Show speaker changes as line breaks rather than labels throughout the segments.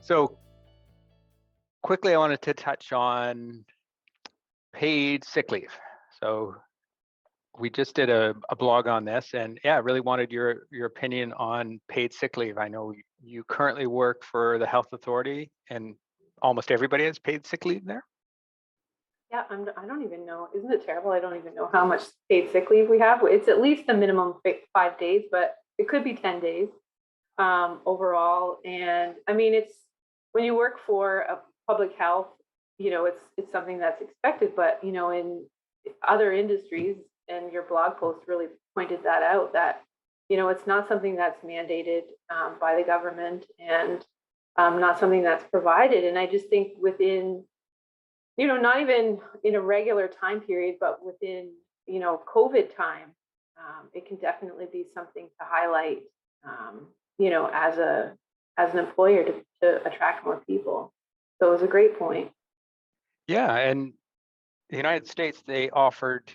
So quickly, I wanted to touch on paid sick leave. So we just did a blog on this, and yeah, I really wanted your opinion on paid sick leave. I know you currently work for the health authority, and almost everybody has paid sick leave there.
Yeah, I don't even know. Isn't it terrible? I don't even know how much paid sick leave we have. It's at least the minimum 5 days, but it could be 10 days overall. And I mean, it's when you work for a public health, it's something that's expected. But in other industries, and your blog post really pointed that out, that it's not something that's mandated by the government, and not something that's provided. And I just think within not even in a regular time period, but within, COVID time, it can definitely be something to highlight, as an employer to attract more people. So it was a great point.
Yeah, and the United States, they offered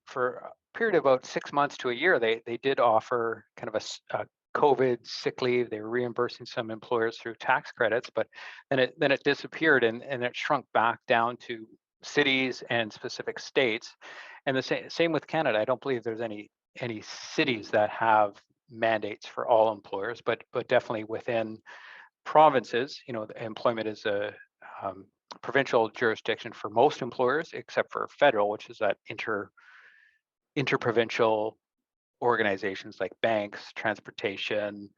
for a period of about 6 months to a year. They did offer kind of a COVID sick leave. They were reimbursing some employers through tax credits, but then it disappeared, and it shrunk back down to cities and specific states. And the same with Canada. I don't believe there's any cities that have mandates for all employers, but definitely within provinces, the employment is a um, provincial jurisdiction for most employers, except for federal, which is that interprovincial organizations like banks, transportation,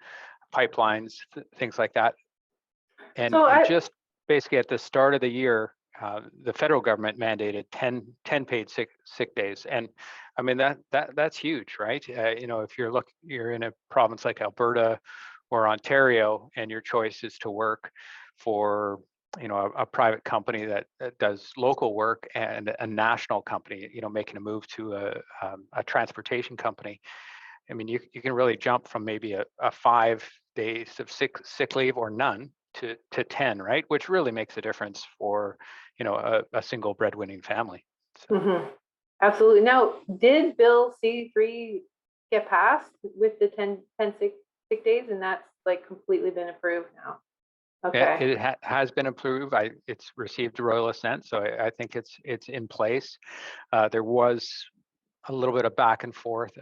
pipelines, things like that. And
So
and
I
just basically at the start of the year, the federal government mandated ten paid sick days, and I mean that's huge, right? If you're in a province like Alberta or Ontario, and your choice is to work for a private company that does local work, and a national company, making a move to a transportation company. I mean, you can really jump from maybe a 5 days of sick leave or none to 10, right? Which really makes a difference for, a single breadwinning family. So
mhm, absolutely. Now, did Bill C3 get passed with the 10 sick days, and that's like completely been approved now? Okay.
it has been approved. It's received royal assent, so I think it's in place. There was a little bit of back and forth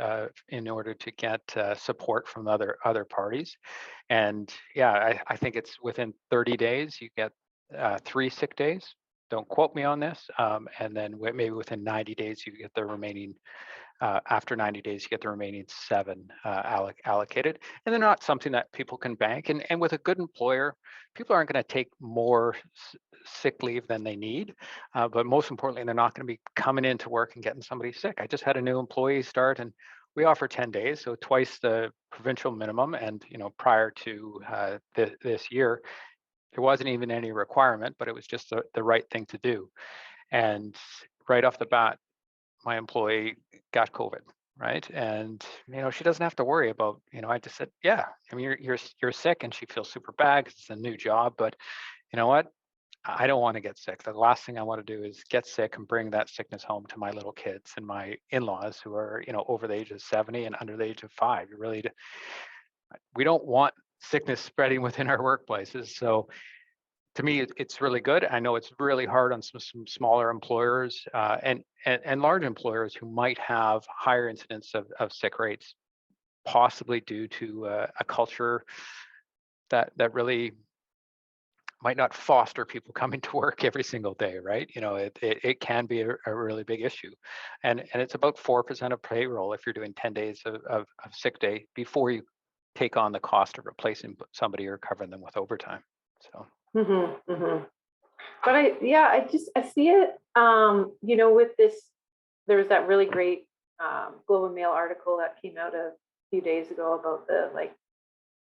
in order to get support from other parties, and yeah, I think it's within 30 days you get 3 sick days. Don't quote me on this. And then maybe within 90 days you get the remaining. After 90 days, you get the remaining seven allocated, and they're not something that people can bank. And with a good employer, people aren't going to take more sick leave than they need. But most importantly, they're not going to be coming into work and getting somebody sick. I just had a new employee start, and we offer 10 days, so twice the provincial minimum. And prior to this year, there wasn't even any requirement, but it was just the right thing to do. And right off the bat, my employee got COVID, right? And she doesn't have to worry about. I just said, yeah. I mean, you're sick, and she feels super bad 'cause it's a new job. But you know what? I don't want to get sick. The last thing I want to do is get sick and bring that sickness home to my little kids and my in-laws who are over the age of 70 and under the age of 5. We don't want sickness spreading within our workplaces. So to me, it's really good. I know it's really hard on some smaller employers, and large employers who might have higher incidence of sick rates, possibly due to a culture that really might not foster people coming to work every single day, right? It can be a really big issue, and it's about 4% of payroll if you're doing 10 days of sick day before you take on the cost of replacing somebody or covering them with overtime. So.
Hmm. Hmm. But I see it, with this. There was that really great Global Mail article that came out a few days ago about the like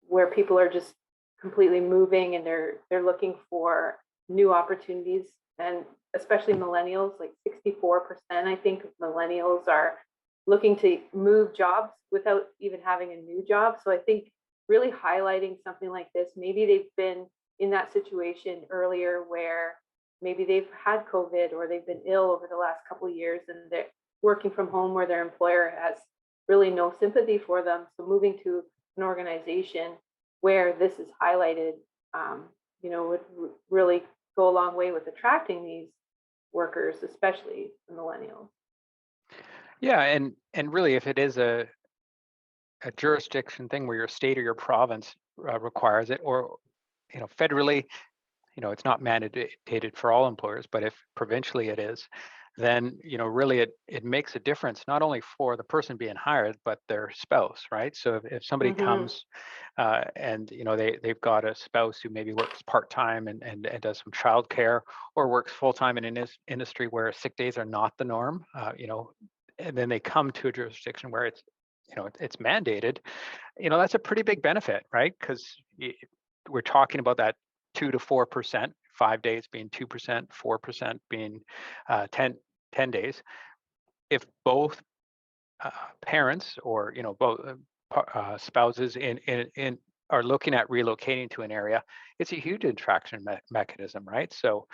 where people are just completely moving, and they're looking for new opportunities, and especially millennials, like 64%, I think, of millennials are looking to move jobs without even having a new job. So I think really highlighting something like this, maybe they've been in that situation earlier where maybe they've had COVID or they've been ill over the last couple of years, and they're working from home where their employer has really no sympathy for them. So moving to an organization where this is highlighted, would really go a long way with attracting these workers, especially the millennials.
Yeah, and really, if it is a jurisdiction thing where your state or your province requires it, or federally, it's not mandated for all employers, but if provincially it is, then really it makes a difference not only for the person being hired but their spouse, right? So if somebody
Hmm.
comes and they've got a spouse who maybe works part-time and does some childcare, or works full-time in an industry where sick days are not the norm, and then they come to a jurisdiction where it's mandated, that's a pretty big benefit, right? Because we're talking about that 2 to 4%, 5 days being 2%, 4% being 10 days. If both uh, parents, or both spouses in are looking at relocating to an area, it's a huge attraction mechanism, right? So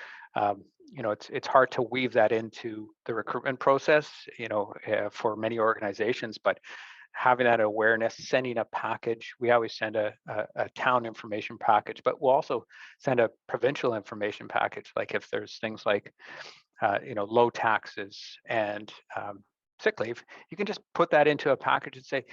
it's hard to weave that into the recruitment process, for many organizations, but having that awareness, sending a package. We always send a town information package, but we'll also send a provincial information package. Like if there's things like, low taxes and sick leave, you can just put that into a package and say,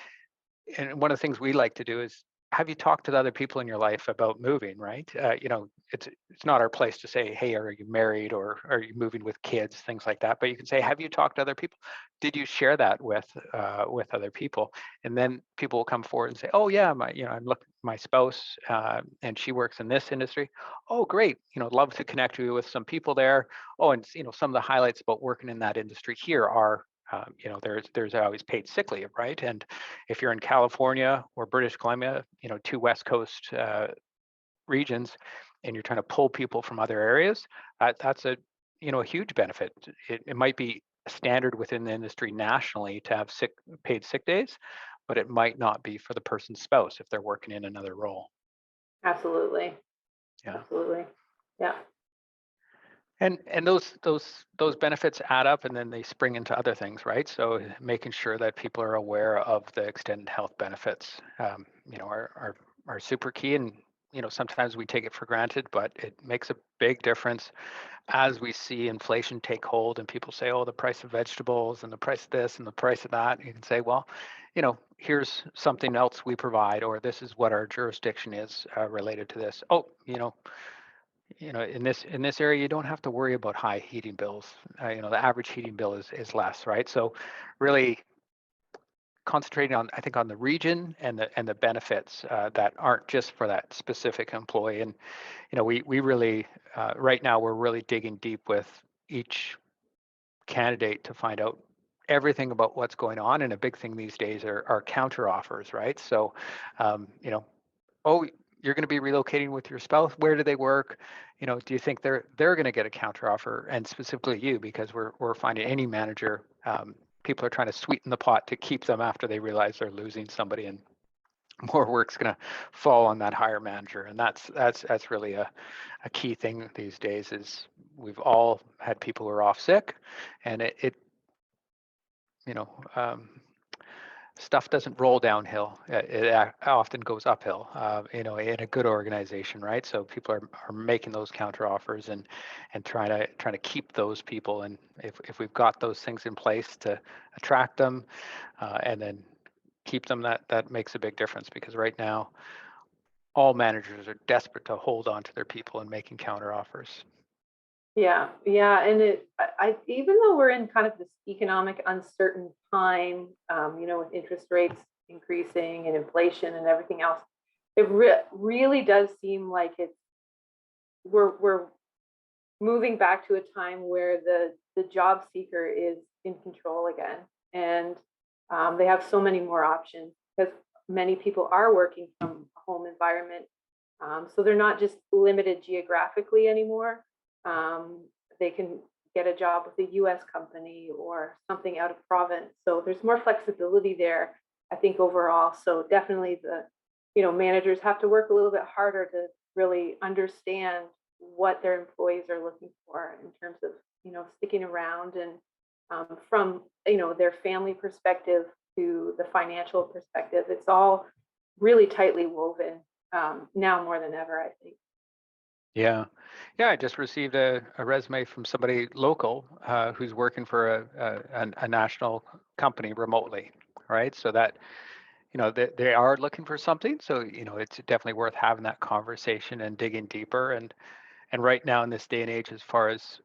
and one of the things we like to do is, have you talked to the other people in your life about moving, right? It's not our place to say, hey, are you married, or are you moving with kids, things like that. But you can say, have you talked to other people? Did you share that with other people? And then people will come forward and say, oh yeah, I'm looking, my spouse, and she works in this industry. Oh great, love to connect you with some people there. Oh, and some of the highlights about working in that industry here are, there's always paid sick leave, right? And if you're in California or British Columbia, two West Coast regions, and you're trying to pull people from other areas, that's a huge benefit. It might be standard within the industry nationally to have paid sick days, but it might not be for the person's spouse if they're working in another role.
Absolutely.
Yeah.
Absolutely. Yeah.
And those benefits add up, and then they spring into other things, right? So making sure that people are aware of the extended health benefits, are super key. And sometimes we take it for granted, but it makes a big difference as we see inflation take hold and people say, oh, the price of vegetables and the price of this and the price of that. You can say, well, here's something else we provide, or this is what our jurisdiction is related to this. Oh, in this area, you don't have to worry about high heating bills. The average heating bill is less, right? So really concentrating on, I think, on the region and the benefits that aren't just for that specific employee. And we really right now we're really digging deep with each candidate to find out everything about what's going on. And a big thing these days are counter offers, right? So oh, you're going to be relocating with your spouse. Where do they work? Do you think they're going to get a counteroffer? And specifically you, because we're finding any manager, people are trying to sweeten the pot to keep them after they realize they're losing somebody, and more work's going to fall on that higher manager. And that's really a key thing these days. Is we've all had people who are off sick, and it you know. Stuff doesn't roll downhill. It often goes uphill, in a good organization, right? So people are making those counter offers and trying to keep those people. And if we've got those things in place to attract them, and then keep them, that makes a big difference, because right now all managers are desperate to hold on to their people and making counter offers.
Yeah, yeah, and even though we're in kind of this economic uncertain time, with interest rates increasing and inflation and everything else, it really does seem like we're moving back to a time where the job seeker is in control again, and they have so many more options because many people are working from a home environment, so they're not just limited geographically anymore. Um, they can get a job with a US company or something out of province. So there's more flexibility there, I think, overall. So definitely managers have to work a little bit harder to really understand what their employees are looking for in terms of, sticking around, and from, their family perspective to the financial perspective. It's all really tightly woven, now more than ever, I think.
Yeah. Yeah, I just received a resume from somebody local who's working for a national company remotely, right? So that, they are looking for something. So, it's definitely worth having that conversation and digging deeper. And right now in this day and age, as far as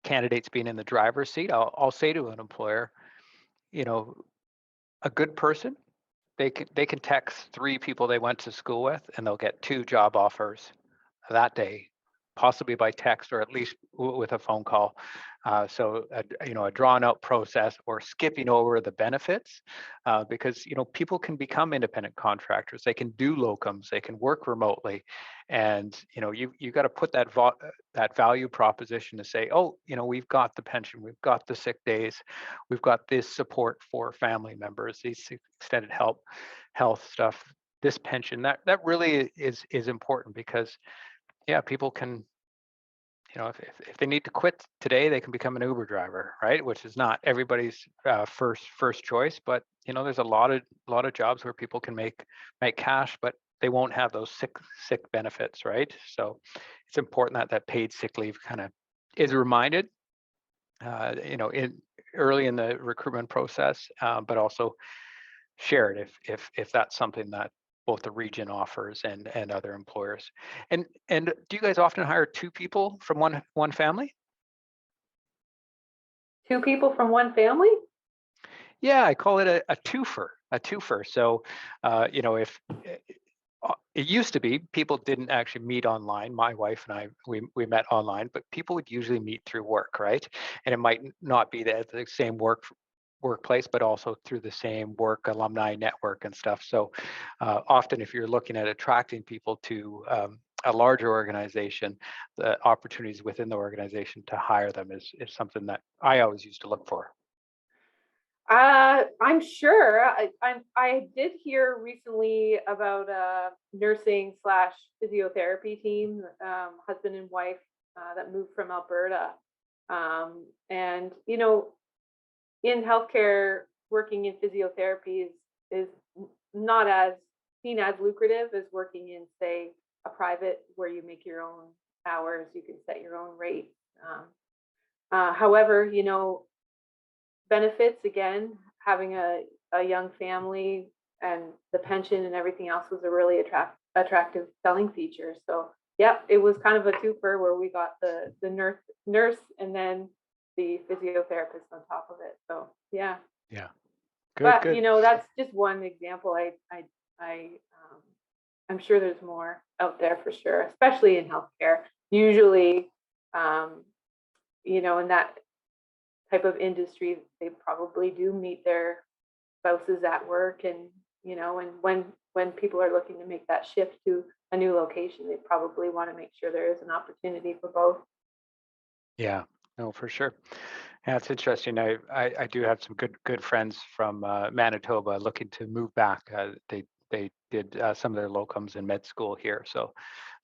candidates being in the driver's seat, I'll say to an employer, you know, a good person, they can text three people they went to school with and they'll get two job offers that day, possibly by text or at least with a phone call. So, a drawn out process or skipping over the benefits, because people can become independent contractors. They can do locums. They can work remotely, and you got to put that value proposition to say, oh, we've got the pension, we've got the sick days, we've got this support for family members, these extended help, health stuff, this pension. That really is important because yeah, people can, if they need to quit today, they can become an Uber driver, right? Which is not everybody's first choice, but there's a lot of jobs where people can make cash, but they won't have those sick benefits, right? So it's important that that paid sick leave kind of is reminded, in early in the recruitment process, but also shared if that's something that both the region offers and other employers. And do you guys often hire two people from one family?
Two people from one family?
Yeah, I call it a twofer, a twofer. So, if it used to be people didn't actually meet online. My wife and I, we met online, but people would usually meet through work, right? And it might not be the same workplace, but also through the same work alumni network and stuff. So often, if you're looking at attracting people to a larger organization, the opportunities within the organization to hire them is something that I always used to look for.
I'm sure. I did hear recently about a nursing slash physiotherapy team, husband and wife, that moved from Alberta. And in healthcare, working in physiotherapy is not as seen as lucrative as working in, say, a private where you make your own hours, you can set your own rate. Um, However, benefits again, having a young family and the pension and everything else was a really attractive selling feature. So yep, it was kind of a twofer where we got the nurse and then the physiotherapist on top of it. So yeah.
Yeah, good,
But
good.
that's just one example. I I'm sure there's more out there for sure, especially in healthcare. Usually, um, in that type of industry, they probably do meet their spouses at work, and and when people are looking to make that shift to a new location, they probably want to make sure there is an opportunity for both.
Yeah, no, for sure. Yeah, it's interesting. I do have some good friends from Manitoba looking to move back. They did some of their locums in med school here, so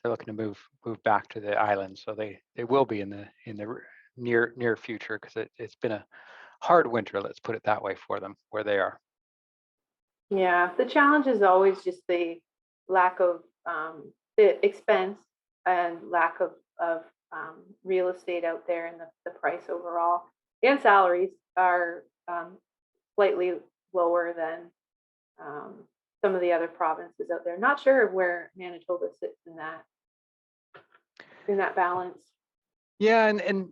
they're looking to move back to the island. So they will be in the near future because it's been a hard winter. Let's put it that way for them where they are.
Yeah, the challenge is always just the lack of the expense and lack of real estate out there, and the price overall and salaries are slightly lower than um, some of the other provinces out there. Not sure where Manitoba sits in that balance.
Yeah, and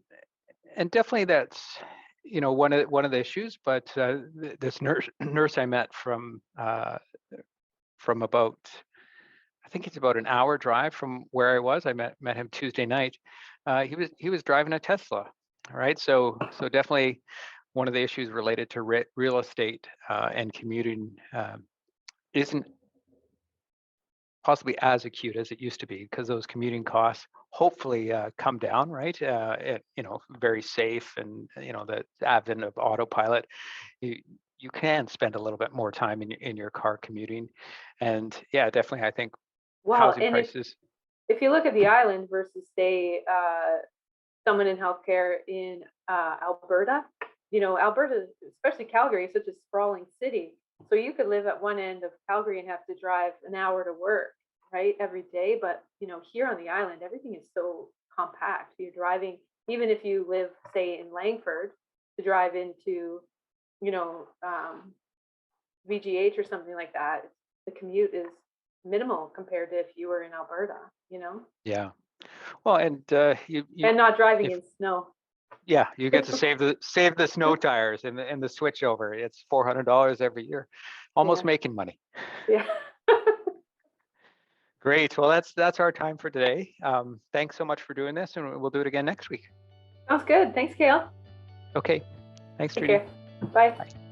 definitely that's one of the issues. But this nurse I met from about, I think it's about an hour drive from where I was. I met him Tuesday night. He was driving a Tesla, right? So definitely one of the issues related to real estate and commuting isn't possibly as acute as it used to be because those commuting costs hopefully come down, right? Very safe, and the advent of autopilot, you you can spend a little bit more time in your car commuting, and yeah, definitely, I think
Well,
housing
and
prices.
if you look at the island versus say someone in healthcare in Alberta, Alberta, especially Calgary, is such a sprawling city. So you could live at one end of Calgary and have to drive an hour to work. right, every day. But, here on the island, everything is so compact. You're driving, even if you live, say, in Langford, to drive into, you know, VGH or something like that, the commute is minimal compared to if you were in Alberta.
Yeah. Well, and you
And not driving
if
in snow.
yeah, you get to save the snow tires and the switchover. It's $400 every year, almost
Yeah,
making money.
yeah.
Great. Well, that's our time for today. Thanks so much for doing this, and we'll do it again next week.
Sounds good. Thanks, Kale.
Okay. Thanks,
Take
Trini.
care. Bye.
Bye.